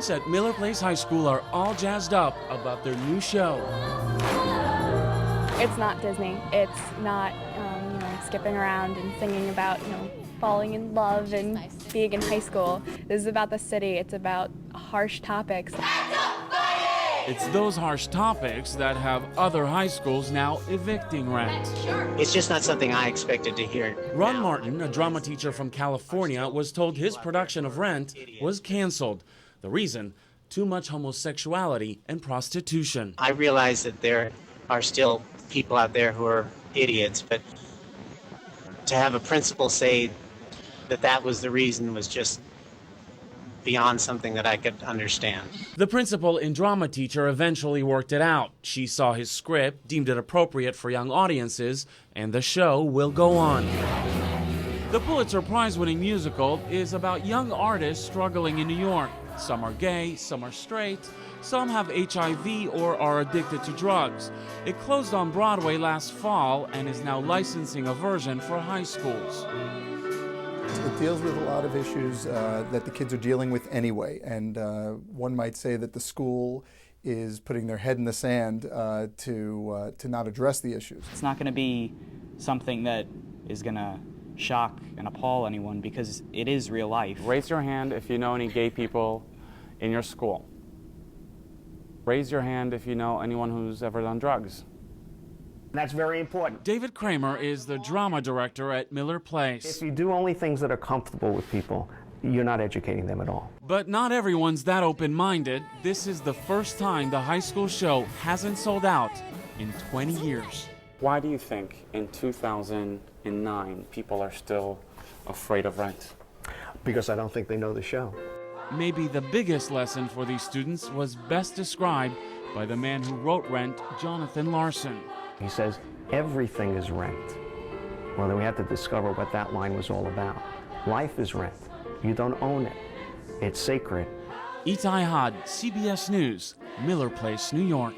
Students at Miller Place High School are all jazzed up about their new show. It's not Disney. It's not, skipping around and singing about, falling in love and being in high school. This is about the city. It's about harsh topics. It's those harsh topics that have other high schools now evicting rent. It's just not something I expected to hear. Ron Martin, a drama teacher from California, was told his production of Rent was canceled. The reason? Too much homosexuality and prostitution. I realize that there are still people out there who are idiots, but to have a principal say that that was the reason was just beyond something that I could understand. The principal and drama teacher eventually worked it out. She saw his script, deemed it appropriate for young audiences, and the show will go on. The Pulitzer Prize-winning musical is about young artists struggling in New York. Some are gay, some are straight, some have HIV or are addicted to drugs. It closed on Broadway last fall and is now licensing a version for high schools. It deals with a lot of issues that the kids are dealing with anyway, and one might say that the school is putting their head in the sand to not address the issues. It's not going to be something that is going to shock and appall anyone because it is real life. Raise your hand if you know any gay people in your school. Raise your hand if you know anyone who's ever done drugs. That's very important. David Kramer is the drama director at Miller Place. If you do only things that are comfortable with people, you're not educating them at all. But not everyone's that open-minded. This is the first time the high school show hasn't sold out in 20 years. Why do you think in 2009 people are still afraid of Rent? Because I don't think they know the show. Maybe the biggest lesson for these students was best described by the man who wrote Rent, Jonathan Larson. He says, everything is rent. Well, then we have to discover what that line was all about. Life is rent. You don't own it. It's sacred. Itai Had, CBS News, Miller Place, New York.